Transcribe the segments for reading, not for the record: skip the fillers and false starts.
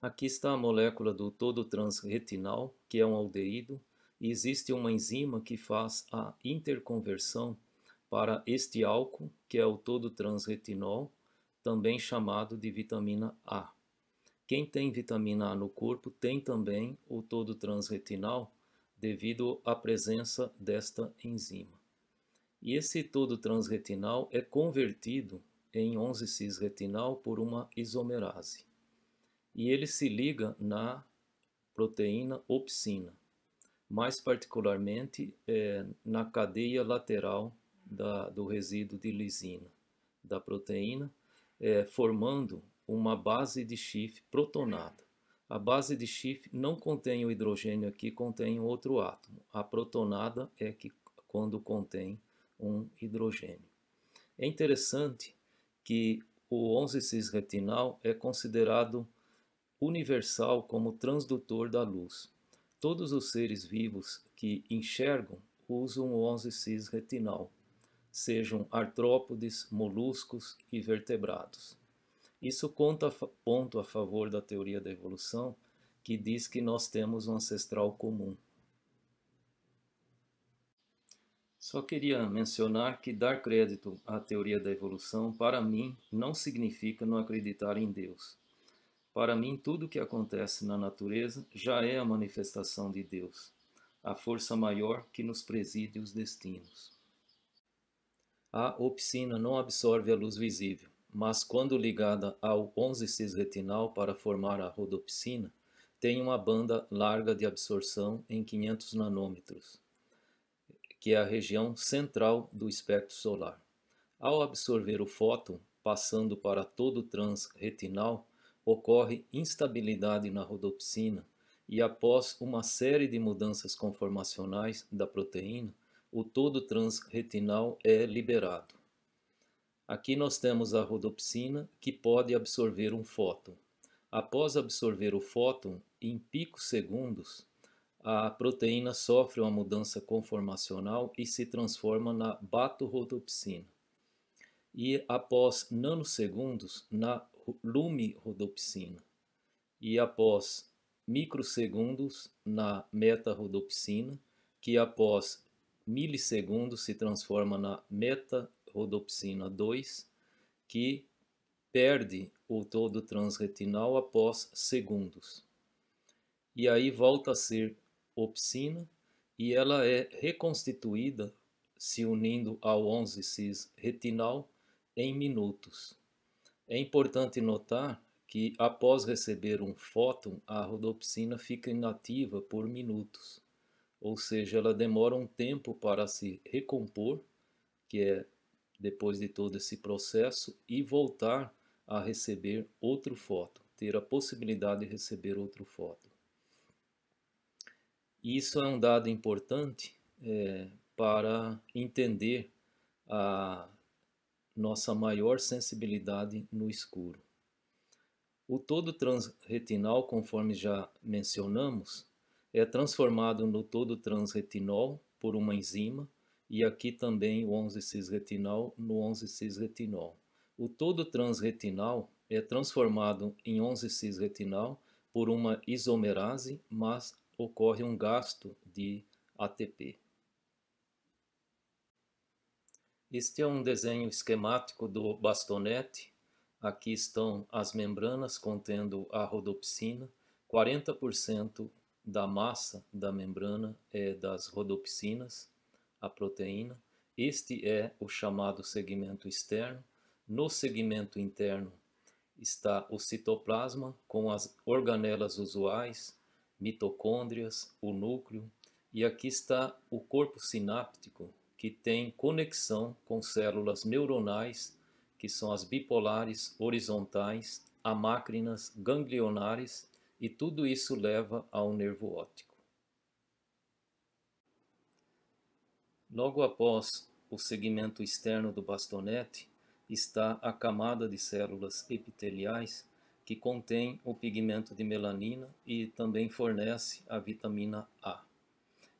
Aqui está a molécula do todotransretinal, que é um aldeído, e existe uma enzima que faz a interconversão para este álcool, que é o todotransretinol, também chamado de vitamina A. Quem tem vitamina A no corpo tem também o todotransretinal devido à presença desta enzima. E esse todotransretinal é convertido em 11-cis-retinal por uma isomerase. E ele se liga na proteína opsina, mais particularmente na cadeia lateral do resíduo de lisina da proteína, formando uma base de Schiff protonada. A base de Schiff não contém o hidrogênio aqui, contém outro átomo. A protonada é que quando contém um hidrogênio. É interessante que o 11-cis-retinal é considerado universal como transdutor da luz. Todos os seres vivos que enxergam usam o 11-cis-retinal, sejam artrópodes, moluscos e vertebrados. Isso conta ponto a favor da teoria da evolução, que diz que nós temos um ancestral comum. Só queria mencionar que dar crédito à teoria da evolução, para mim, não significa não acreditar em Deus. Para mim, tudo o que acontece na natureza já é a manifestação de Deus, a força maior que nos preside os destinos. A opsina não absorve a luz visível, mas quando ligada ao 11-cis-retinal para formar a rodopsina, tem uma banda larga de absorção em 500 nanômetros, que é a região central do espectro solar. Ao absorver o fóton, passando para todo o transretinal, ocorre instabilidade na rodopsina e após uma série de mudanças conformacionais da proteína, o todo transretinal é liberado. Aqui nós temos a rodopsina que pode absorver um fóton. Após absorver o fóton, em picosegundos, a proteína sofre uma mudança conformacional e se transforma na batorhodopsina. E após nanosegundos, na lumirodopsina. E após microsegundos, na metarodopsina, que após milissegundos se transforma na metarodopsina 2, que perde o todo transretinal após segundos. E aí volta a ser opsina e ela é reconstituída se unindo ao 11-cis-retinal em minutos. É importante notar que após receber um fóton, a rodopsina fica inativa por minutos, ou seja, ela demora um tempo para se recompor, que é depois de todo esse processo, e voltar a receber outro fóton, ter a possibilidade de receber outro fóton. Isso é um dado importante para entender a nossa maior sensibilidade no escuro. O todo transretinal, conforme já mencionamos, é transformado no todo transretinol por uma enzima e aqui também o 11-cis-retinal no 11-cis-retinol. O todo transretinal é transformado em 11-cis-retinal por uma isomerase, mas ocorre um gasto de ATP. Este é um desenho esquemático do bastonete. Aqui estão as membranas contendo a rodopsina. 40% da massa da membrana é das rodopsinas, a proteína. Este é o chamado segmento externo. No segmento interno está o citoplasma com as organelas usuais, mitocôndrias, o núcleo. E aqui está o corpo sináptico, que tem conexão com células neuronais, que são as bipolares horizontais, amácrinas, ganglionares, e tudo isso leva ao nervo óptico. Logo após o segmento externo do bastonete está a camada de células epiteliais que contém o pigmento de melanina e também fornece a vitamina A.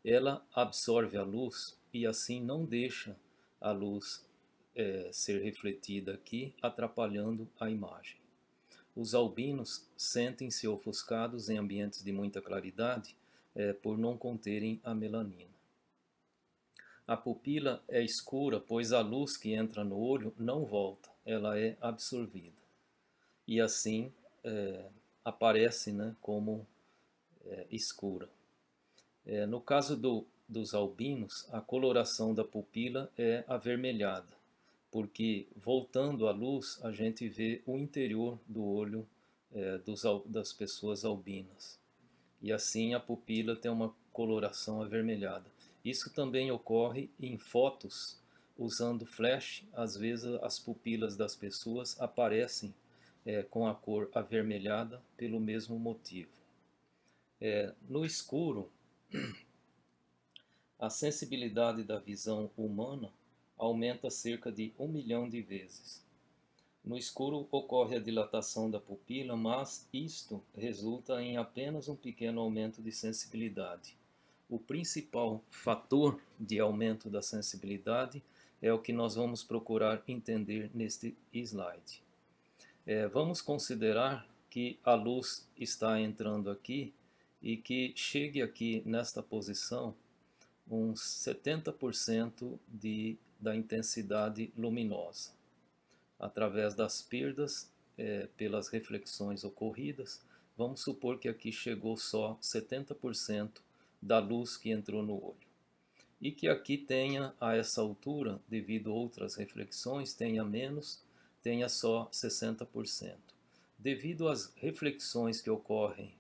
Ela absorve a luz e assim não deixa a luz ser refletida aqui, atrapalhando a imagem. os albinos sentem-se ofuscados em ambientes de muita claridade por não conterem a melanina. A pupila é escura, pois a luz que entra no olho não volta, ela é absorvida. E assim aparece, né, como escura. No caso dos albinos, a coloração da pupila é avermelhada, porque voltando à luz a gente vê o interior do olho das pessoas albinas. E assim a pupila tem uma coloração avermelhada. Isso também ocorre em fotos usando flash. Às vezes as pupilas das pessoas aparecem com a cor avermelhada pelo mesmo motivo. No escuro, a sensibilidade da visão humana aumenta cerca de 1 milhão de vezes. No escuro ocorre a dilatação da pupila, mas isto resulta em apenas um pequeno aumento de sensibilidade. O principal fator de aumento da sensibilidade é o que nós vamos procurar entender neste slide. Vamos considerar que a luz está entrando aqui e que chegue aqui nesta posição uns 70% da intensidade luminosa. Através das perdas pelas reflexões ocorridas, vamos supor que aqui chegou só 70% da luz que entrou no olho. E que aqui tenha, a essa altura, devido a outras reflexões, tenha só 60%. Devido às reflexões que ocorrem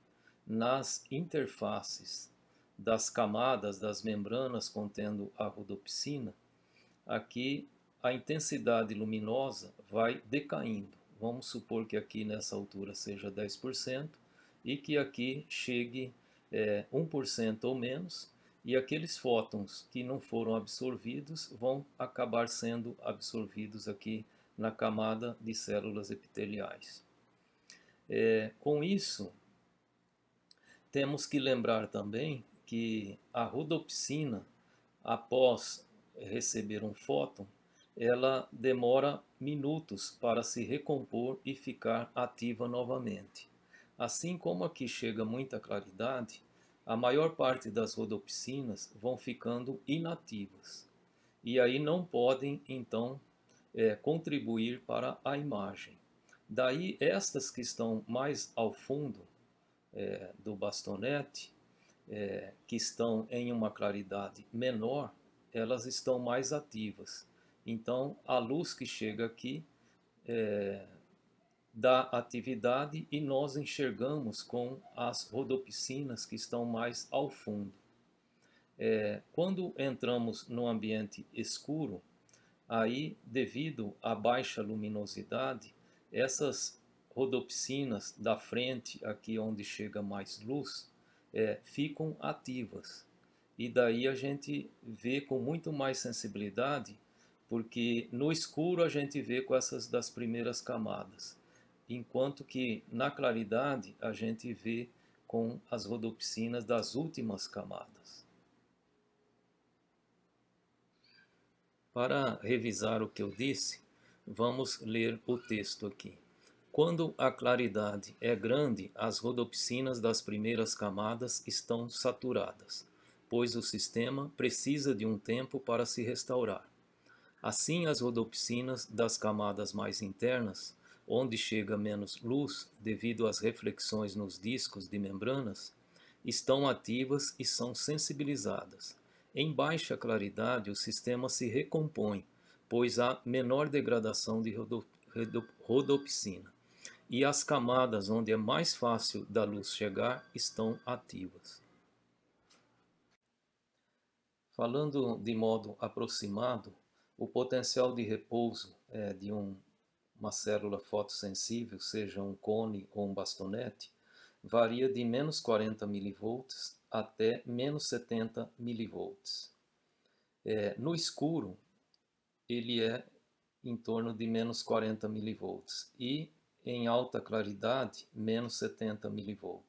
nas interfaces das camadas das membranas contendo a rodopsina, aqui a intensidade luminosa vai decaindo. Vamos supor que aqui nessa altura seja 10% e que aqui chegue 1% ou menos, e aqueles fótons que não foram absorvidos vão acabar sendo absorvidos aqui na camada de células epiteliais. Com isso, temos que lembrar também que a rodopsina, após receber um fóton, ela demora minutos para se recompor e ficar ativa novamente. Assim como aqui chega muita claridade, a maior parte das rodopsinas vão ficando inativas. E aí não podem, então, contribuir para a imagem. Daí, estas que estão mais ao fundo do bastonete, que estão em uma claridade menor, elas estão mais ativas. Então, a luz que chega aqui dá atividade e nós enxergamos com as rodopsinas que estão mais ao fundo. Quando entramos no ambiente escuro, aí, devido à baixa luminosidade, essas rodopsinas da frente, aqui onde chega mais luz, ficam ativas. E daí a gente vê com muito mais sensibilidade, porque no escuro a gente vê com essas das primeiras camadas, enquanto que na claridade a gente vê com as rodopsinas das últimas camadas. Para revisar o que eu disse, vamos ler o texto aqui. Quando a claridade é grande, as rodopsinas das primeiras camadas estão saturadas, pois o sistema precisa de um tempo para se restaurar. Assim, as rodopsinas das camadas mais internas, onde chega menos luz devido às reflexões nos discos de membranas, estão ativas e são sensibilizadas. Em baixa claridade, o sistema se recompõe, pois há menor degradação de rodopsina. E as camadas onde é mais fácil da luz chegar estão ativas. Falando de modo aproximado, o potencial de repouso de uma célula fotossensível, seja um cone ou um bastonete, varia de menos 40 mV até menos 70 mV. No escuro, ele é em torno de menos 40 mV e em alta claridade, menos 70 mV.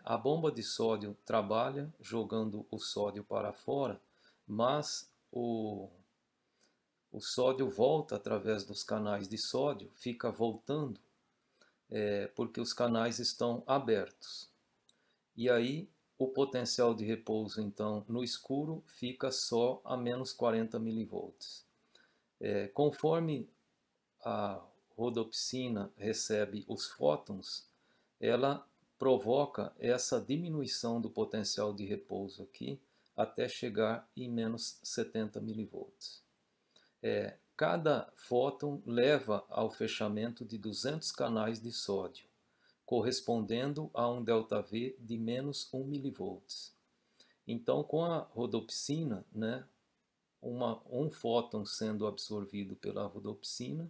A bomba de sódio trabalha jogando o sódio para fora, mas o sódio volta através dos canais de sódio, fica voltando, porque os canais estão abertos. E aí o potencial de repouso, então, no escuro fica só a menos 40 milivolts. Conforme a rodopsina recebe os fótons, ela provoca essa diminuição do potencial de repouso aqui até chegar em menos 70 milivolts. Cada fóton leva ao fechamento de 200 canais de sódio, correspondendo a um ΔV de menos 1 milivolts. Então, com a rodopsina, né, um fóton sendo absorvido pela rodopsina,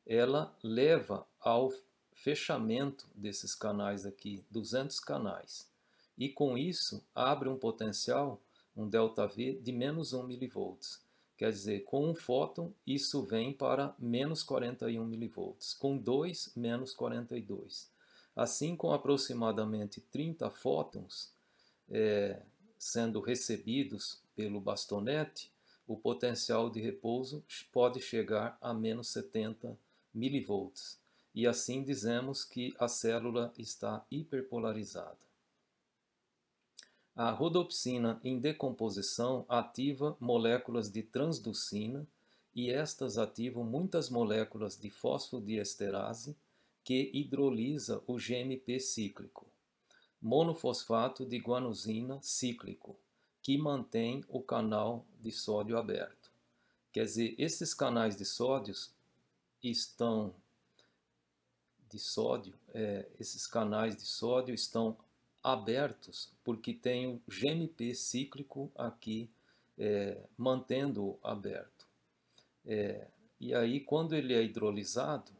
ela leva ao fechamento desses canais aqui, 200 canais. E com isso, abre um potencial, um ΔV de menos 1 milivolts. Quer dizer, com um fóton, isso vem para menos 41 milivolts. Com dois, menos 42. Assim, com aproximadamente 30 fótons sendo recebidos pelo bastonete, o potencial de repouso pode chegar a menos 70 milivolts. E assim dizemos que a célula está hiperpolarizada. A rodopsina em decomposição ativa moléculas de transducina e estas ativam muitas moléculas de fosfodiesterase que hidrolisa o GMP cíclico, monofosfato de guanosina cíclico, que mantém o canal de sódio aberto. Quer dizer, esses canais de sódio estão abertos porque tem o GMP cíclico aqui mantendo aberto. E aí, quando ele é hidrolisado,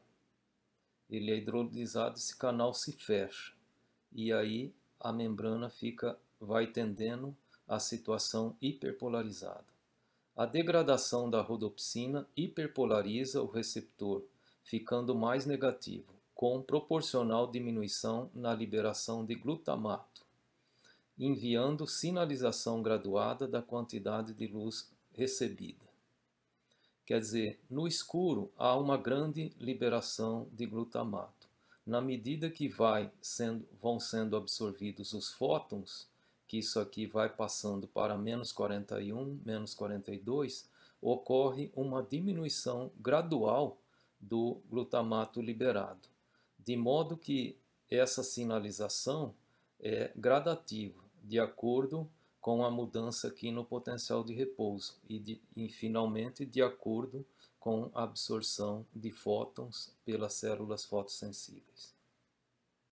esse canal se fecha. E aí a membrana vai tendendo à situação hiperpolarizada. A degradação da rodopsina hiperpolariza o receptor, ficando mais negativo, com proporcional diminuição na liberação de glutamato, enviando sinalização graduada da quantidade de luz recebida. Quer dizer, no escuro há uma grande liberação de glutamato. Na medida que vão sendo absorvidos os fótons, que isso aqui vai passando para menos 41, menos 42, ocorre uma diminuição gradual do glutamato liberado, de modo que essa sinalização é gradativa, de acordo com a mudança aqui no potencial de repouso e finalmente de acordo com a absorção de fótons pelas células fotossensíveis.